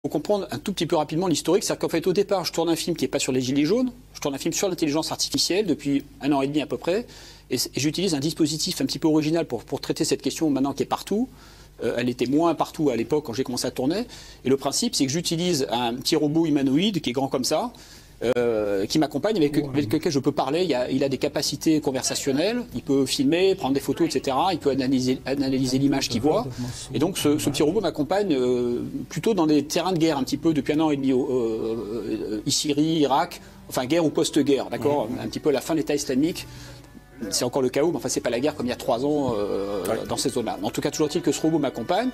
faut comprendre un tout petit peu rapidement l'historique, c'est-à-dire qu'en fait au départ je tourne un film qui n'est pas sur les gilets jaunes, je tourne un film sur l'intelligence artificielle depuis 1 an et demi à peu près, et j'utilise un dispositif un petit peu original pour traiter cette question maintenant qui est partout. Elle était moins partout à l'époque quand j'ai commencé à tourner, et le principe c'est que j'utilise un petit robot humanoïde qui est grand comme ça, qui m'accompagne, avec lequel je peux parler. Il a des capacités conversationnelles, il peut filmer, prendre des photos, etc. Il peut analyser l'image qu'il voit. Et donc ce petit robot m'accompagne plutôt dans des terrains de guerre un petit peu depuis 1 an et demi, Syrie, Irak, enfin guerre ou post-guerre, d'accord, un petit peu la fin de l'État islamique. C'est encore le chaos, mais enfin c'est pas la guerre comme il y a 3 ans dans ces zones-là. En tout cas, toujours est-il que ce robot m'accompagne.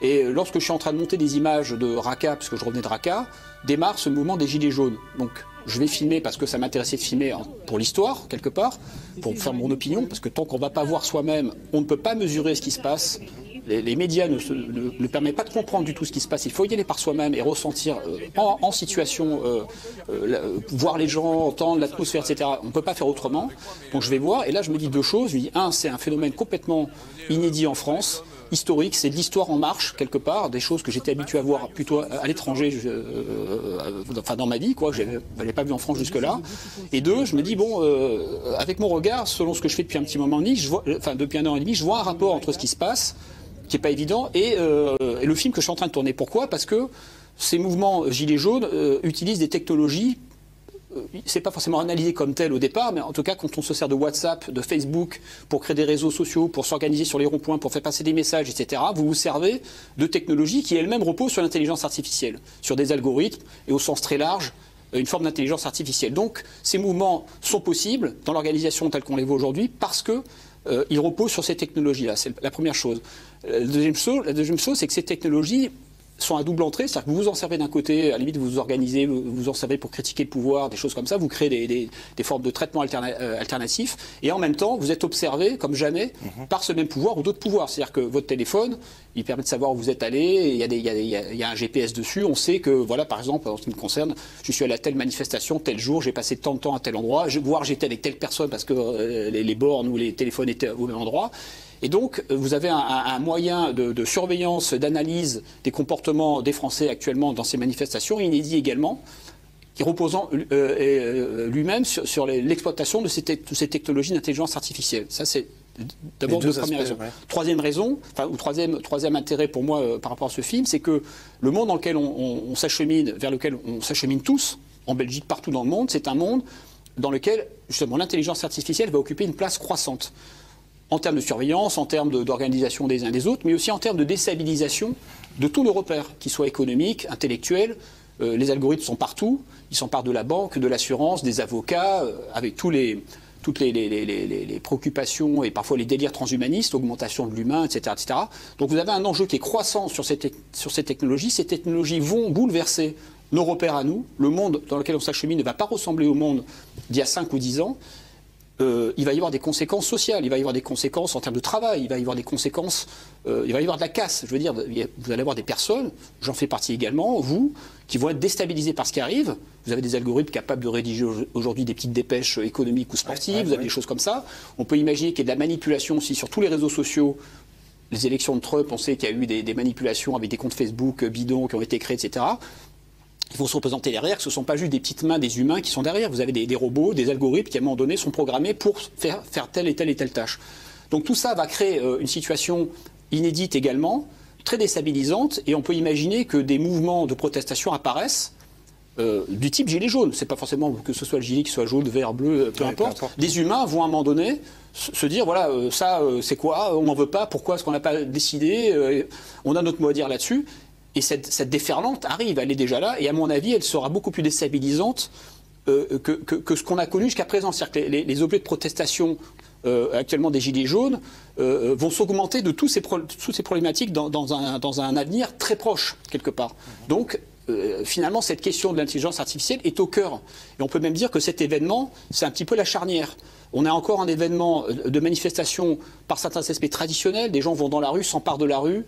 Et lorsque je suis en train de monter des images de Raqqa, puisque je revenais de Raqqa, démarre ce mouvement des gilets jaunes. Donc je vais filmer parce que ça m'intéressait de filmer pour l'histoire, quelque part, pour faire mon opinion, parce que tant qu'on ne va pas voir soi-même, on ne peut pas mesurer ce qui se passe. Les médias ne permettent pas de comprendre du tout ce qui se passe. Il faut y aller par soi-même et ressentir en situation, voir les gens, entendre l'atmosphère, etc. On ne peut pas faire autrement. Donc je vais voir, et là je me dis 2 choses. Je me dis, c'est un phénomène complètement inédit en France, historique, c'est de l'histoire en marche, quelque part, des choses que j'étais habitué à voir plutôt à l'étranger, enfin dans ma vie, quoi, que je n'avais pas vu en France jusque-là. Et 2, je me dis, bon, avec mon regard, selon ce que je fais depuis un petit moment et demi, depuis 1 an et demi, je vois un rapport entre ce qui se passe, qui n'est pas évident, et le film que je suis en train de tourner. Pourquoi? Parce que ces mouvements gilets jaunes utilisent des technologies. C'est pas forcément analysé comme tel au départ, mais en tout cas, quand on se sert de WhatsApp, de Facebook, pour créer des réseaux sociaux, pour s'organiser sur les ronds-points, pour faire passer des messages, etc., vous vous servez de technologies qui elles-mêmes reposent sur l'intelligence artificielle, sur des algorithmes, et au sens très large, une forme d'intelligence artificielle. Donc, ces mouvements sont possibles dans l'organisation telle qu'on les voit aujourd'hui, parce que ils reposent sur ces technologies-là. C'est la première chose. La deuxième chose, c'est que ces technologies sont à double entrée, c'est-à-dire que vous vous en servez d'un côté, à la limite vous vous organisez, vous vous en servez pour critiquer le pouvoir, des choses comme ça, vous créez des formes de traitement alternatifs, et en même temps vous êtes observé comme jamais par ce même pouvoir ou d'autres pouvoirs. C'est-à-dire que votre téléphone, il permet de savoir où vous êtes allé, il y a un GPS dessus, on sait que, voilà, par exemple, en ce qui me concerne, je suis allé à telle manifestation, tel jour, j'ai passé tant de temps à tel endroit, voire j'étais avec telle personne parce que les bornes ou les téléphones étaient au même endroit. Et donc, vous avez un moyen de surveillance, d'analyse des comportements des Français actuellement dans ces manifestations, inédit également, qui reposant lui-même sur l'exploitation de ces technologies d'intelligence artificielle. Ça, c'est d'abord la première raison. Ouais. Troisième raison, troisième intérêt pour moi par rapport à ce film, c'est que le monde dans lequel on s'achemine, vers lequel on s'achemine tous, en Belgique, partout dans le monde, c'est un monde dans lequel, justement, l'intelligence artificielle va occuper une place croissante. En termes de surveillance, en termes d'organisation des uns des autres, mais aussi en termes de déstabilisation de tous nos repères, qu'ils soient économiques, intellectuels. Les algorithmes sont partout, ils s'emparent de la banque, de l'assurance, des avocats, avec toutes les préoccupations et parfois les délires transhumanistes, augmentation de l'humain, etc., etc. Donc vous avez un enjeu qui est croissant sur ces technologies. Ces technologies vont bouleverser nos repères à nous. Le monde dans lequel on s'achemine ne va pas ressembler au monde d'il y a 5 ou 10 ans. Il va y avoir des conséquences sociales, il va y avoir des conséquences en termes de travail, il va y avoir des conséquences, il va y avoir de la casse. Je veux dire, vous allez avoir des personnes, j'en fais partie également, vous, qui vont être déstabilisées par ce qui arrive. Vous avez des algorithmes capables de rédiger aujourd'hui des petites dépêches économiques ou sportives, vous avez des choses comme ça. On peut imaginer qu'il y ait de la manipulation aussi sur tous les réseaux sociaux. Les élections de Trump, on sait qu'il y a eu des manipulations avec des comptes Facebook bidons qui ont été créés, etc. Il faut se représenter derrière que ce ne sont pas juste des petites mains des humains qui sont derrière. Vous avez des robots, des algorithmes qui, à un moment donné, sont programmés pour faire telle et telle tâche. Donc tout ça va créer une situation inédite également, très déstabilisante, et on peut imaginer que des mouvements de protestation apparaissent du type gilet jaune. C'est pas forcément que ce soit le gilet qui soit jaune, vert, bleu, peu importe. Des humains vont à un moment donné se dire, voilà, ça c'est quoi, on n'en veut pas, pourquoi est-ce qu'on n'a pas décidé, on a notre mot à dire là-dessus. Et cette déferlante arrive, elle est déjà là, et à mon avis, elle sera beaucoup plus déstabilisante que ce qu'on a connu jusqu'à présent. C'est-à-dire que les objets de protestation actuellement des gilets jaunes vont s'augmenter de toutes ces problématiques dans un avenir très proche, quelque part. Donc, finalement, cette question de l'intelligence artificielle est au cœur. Et on peut même dire que cet événement, c'est un petit peu la charnière. On a encore un événement de manifestation par certains aspects traditionnels. Des gens vont dans la rue, s'emparent de la rue,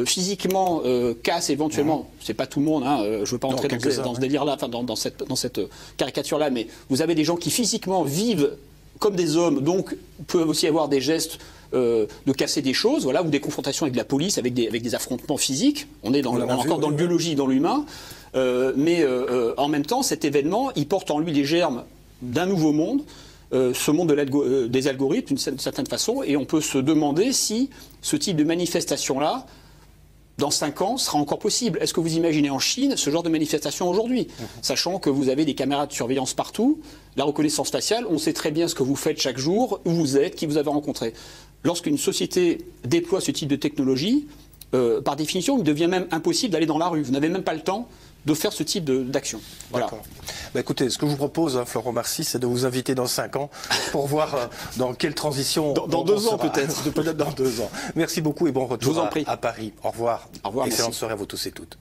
physiquement cassent éventuellement. C'est pas tout le monde, hein, je ne veux pas entrer dans ce délire-là, enfin, dans cette caricature-là, mais vous avez des gens qui physiquement vivent comme des hommes, donc peuvent aussi avoir des gestes de casser des choses, voilà, ou des confrontations avec la police, avec des affrontements physiques. On est encore dans le biologie, dans l'humain. Mais en même temps, cet événement, il porte en lui les germes d'un nouveau monde, ce monde des algorithmes, d'une certaine façon, et on peut se demander si ce type de manifestation-là, dans 5 ans, sera encore possible. Est-ce que vous imaginez en Chine ce genre de manifestation aujourd'hui, sachant que vous avez des caméras de surveillance partout, la reconnaissance faciale, on sait très bien ce que vous faites chaque jour, où vous êtes, qui vous avez rencontré. Lorsqu'une société déploie ce type de technologie, par définition, il devient même impossible d'aller dans la rue. Vous n'avez même pas le temps de faire ce type d'action. Voilà. Bah écoutez, ce que je vous propose, Florent Marcy, c'est de vous inviter dans 5 ans pour voir dans quelle transition... Dans 2 ans peut-être. Peut-être dans 2 ans. Merci beaucoup et bon retour je vous en prie. à Paris. Au revoir. Au revoir. Excellente merci. soirée à vous tous et toutes.